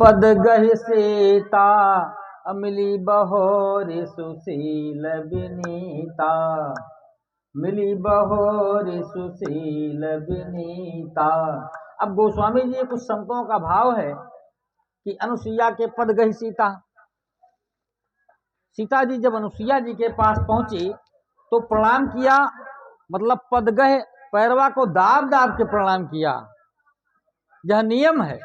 पद गहि सीता मिली बहोरी सुशील विनीता, मिली बहोरी सुशील विनीता। अब गोस्वामी जी कुछ संतों का भाव है कि अनुसुईया के पद गहि सीता, सीता जी जब अनुसुईया जी के पास पहुंची तो प्रणाम किया, मतलब पद गहे, पैरवा को दाब दाब के प्रणाम किया। यह नियम है।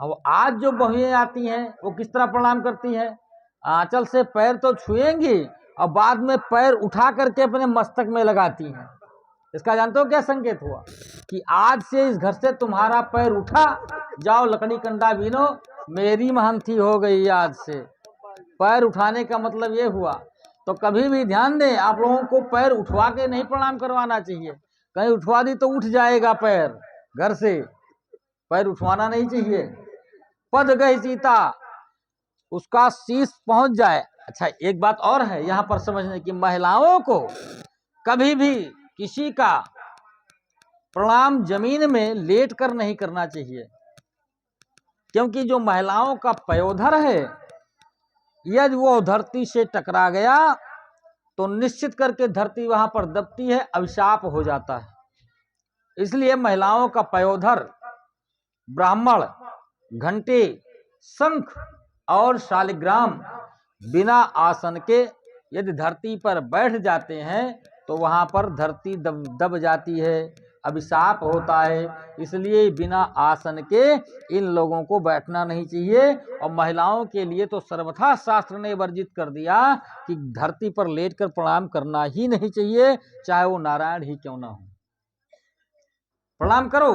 अब आज जो बहुएं आती हैं वो किस तरह प्रणाम करती हैं, आंचल से पैर तो छुएंगी और बाद में पैर उठा करके अपने मस्तक में लगाती हैं। इसका जानते हो क्या संकेत हुआ कि आज से इस घर से तुम्हारा पैर उठा, जाओ लकड़ी कंडा बीनो, मेरी महंती हो गई आज से। पैर उठाने का मतलब ये हुआ। तो कभी भी ध्यान दें, आप लोगों को पैर उठवा के नहीं प्रणाम करवाना चाहिए। कहीं उठवा दी तो उठ जाएगा पैर, घर से पैर उठवाना नहीं चाहिए। पद गई सीता, उसका शीश पहुंच जाए। अच्छा, एक बात और है यहां पर समझने की, महिलाओं को कभी भी किसी का प्रणाम जमीन में लेट कर नहीं करना चाहिए, क्योंकि जो महिलाओं का पयोधर है यदि वो धरती से टकरा गया तो निश्चित करके धरती वहां पर दबती है, अभिशाप हो जाता है। इसलिए महिलाओं का पयोधर ब्राह्मण, घंटे, शंख और शालिग्राम बिना आसन के यदि धरती पर बैठ जाते हैं तो वहां पर धरती दब जाती है, अभिशाप होता है। इसलिए बिना आसन के इन लोगों को बैठना नहीं चाहिए। और महिलाओं के लिए तो सर्वथा शास्त्र ने वर्जित कर दिया कि धरती पर लेटकर प्रणाम करना ही नहीं चाहिए, चाहे वो नारायण ही क्यों ना हो। प्रणाम करो,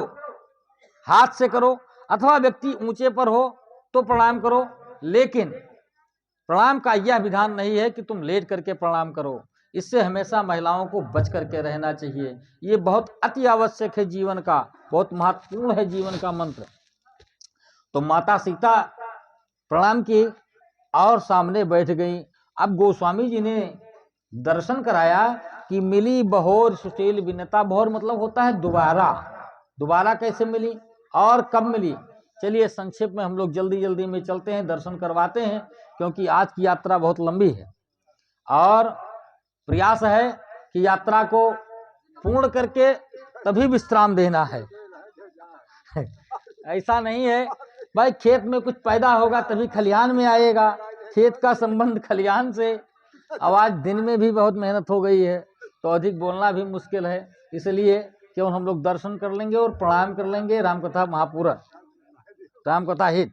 हाथ से करो, अथवा व्यक्ति ऊंचे पर हो तो प्रणाम करो, लेकिन प्रणाम का यह विधान नहीं है कि तुम लेट करके प्रणाम करो। इससे हमेशा महिलाओं को बच करके रहना चाहिए। ये बहुत अति आवश्यक है जीवन का, बहुत महत्वपूर्ण है जीवन का मंत्र। तो माता सीता प्रणाम की और सामने बैठ गई। अब गोस्वामी जी ने दर्शन कराया कि मिली बहोर सुशील विनता। बहोर मतलब होता है दोबारा। दोबारा कैसे मिली और कब मिली, चलिए संक्षेप में हम लोग जल्दी जल्दी में चलते हैं, दर्शन करवाते हैं, क्योंकि आज की यात्रा बहुत लंबी है और प्रयास है कि यात्रा को पूर्ण करके तभी विश्राम देना है। ऐसा नहीं है भाई खेत में कुछ पैदा होगा तभी खलिहान में आएगा, खेत का संबंध खलिहान से। अब आज दिन में भी बहुत मेहनत हो गई है तो अधिक बोलना भी मुश्किल है, इसलिए क्यों हम लोग दर्शन कर लेंगे और प्रणाम कर लेंगे। रामकथा महापूरक, रामकथा हित।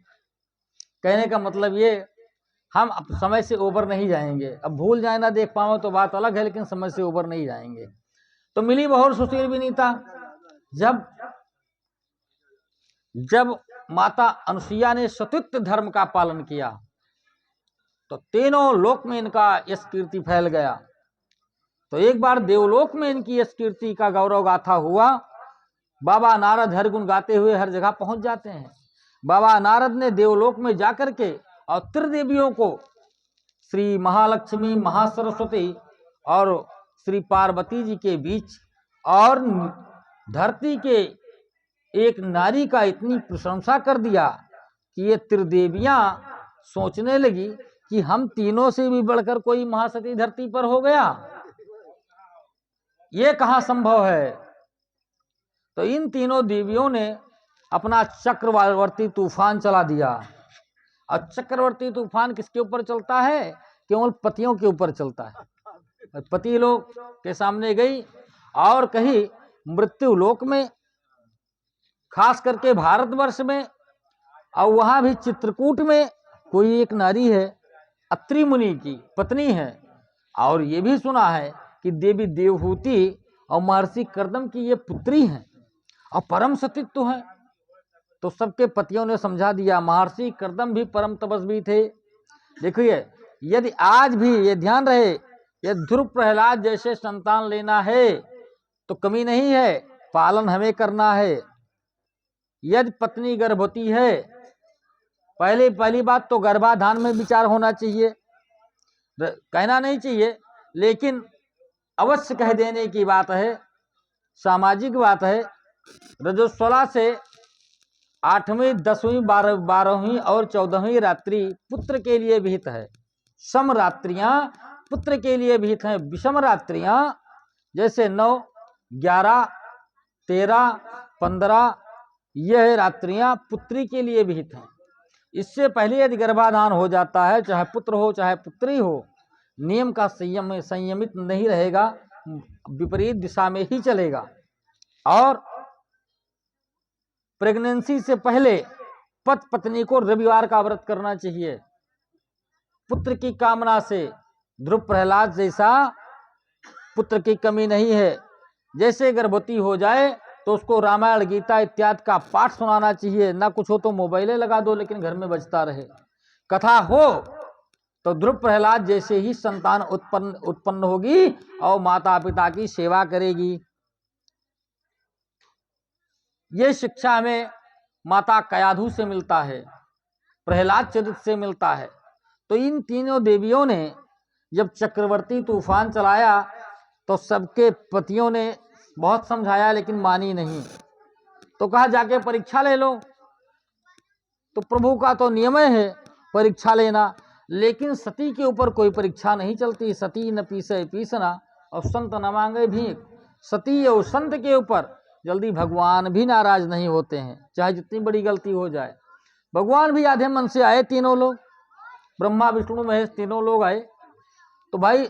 कहने का मतलब ये, हम समय से ऊपर नहीं जाएंगे। अब भूल जाए ना देख पाओ तो बात अलग है, लेकिन समय से ऊपर नहीं जाएंगे। तो मिली बहोर सुशील विनीता। जब माता अनुसुईया ने सतुत्व धर्म का पालन किया तो तीनों लोक में इनका यश कीर्ति फैल गया। तो एक बार देवलोक में इनकी यश कीर्ति का गौरव गाथा हुआ। बाबा नारद हर गुण गाते हुए हर जगह पहुंच जाते हैं। बाबा नारद ने देवलोक में जाकर के और त्रिदेवियों को, श्री महालक्ष्मी, महासरस्वती और श्री पार्वती जी के बीच और धरती के एक नारी का इतनी प्रशंसा कर दिया कि ये त्रिदेवियां सोचने लगी कि हम तीनों से भी बढ़कर कोई महासती धरती पर हो गया, ये कहां संभव है। तो इन तीनों देवियों ने अपना चक्रवर्ती तूफान चला दिया। और चक्रवर्ती तूफान किसके ऊपर चलता है, केवल पतियों के ऊपर चलता है। पति लोग के सामने गई और कही मृत्यु लोक में, खास करके भारतवर्ष में, और वहां भी चित्रकूट में कोई एक नारी है, अत्रि मुनि की पत्नी है। और ये भी सुना है कि देवी देवहूति और महर्षि कर्दम की ये पुत्री हैं और परम सतीत्व है। तो सबके पतियों ने समझा दिया। महर्षि कर्दम भी परम तपस्वी थे। देखिए, यदि आज भी ये ध्यान रहे, यदि ध्रुव प्रहलाद जैसे संतान लेना है तो कमी नहीं है, पालन हमें करना है। यदि पत्नी गर्भवती है, पहली बात तो गर्भाधान में विचार होना चाहिए, कहना नहीं चाहिए, लेकिन अवश्य कह देने की बात है, सामाजिक बात है। रजोस्वला से 8वीं 10वीं 12वीं और 14वीं रात्रि पुत्र के लिए विहित है। सम रात्रियां पुत्र के लिए विहित हैं। विषम रात्रियां जैसे 9, 11, 13, 15 यह रात्रियां पुत्री के लिए विहित हैं। इससे पहले यदि गर्भाधान हो जाता है, चाहे पुत्र हो चाहे पुत्री हो, नियम का संयमित नहीं रहेगा, विपरीत दिशा में ही चलेगा। और प्रेगनेंसी से पहले पत्नी को रविवार का व्रत करना चाहिए। पुत्र की कामना से ध्रुव प्रहलाद जैसा पुत्र की कमी नहीं है। जैसे गर्भवती हो जाए तो उसको रामायण गीता इत्यादि का पाठ सुनाना चाहिए। ना कुछ हो तो मोबाइलें लगा दो, लेकिन घर में बजता रहे। कथा हो तो ध्रुव प्रहलाद जैसे ही संतान उत्पन्न होगी और माता पिता की सेवा करेगी। ये शिक्षा हमें माता कयाधु से मिलता है, प्रहलाद चरित्र से मिलता है। तो इन तीनों देवियों ने जब चक्रवर्ती तूफान चलाया तो सबके पतियों ने बहुत समझाया, लेकिन मानी नहीं। तो कहा जाके परीक्षा ले लो। तो प्रभु का तो नियम है परीक्षा लेना, लेकिन सती के ऊपर कोई परीक्षा नहीं चलती। सती न पीसे पीसना और संत न मांगे भीख। सती और संत के ऊपर जल्दी भगवान भी नाराज नहीं होते हैं, चाहे जितनी बड़ी गलती हो जाए। भगवान भी आधे मन से आए, तीनों लोग, ब्रह्मा विष्णु महेश तीनों लोग आए। तो भाई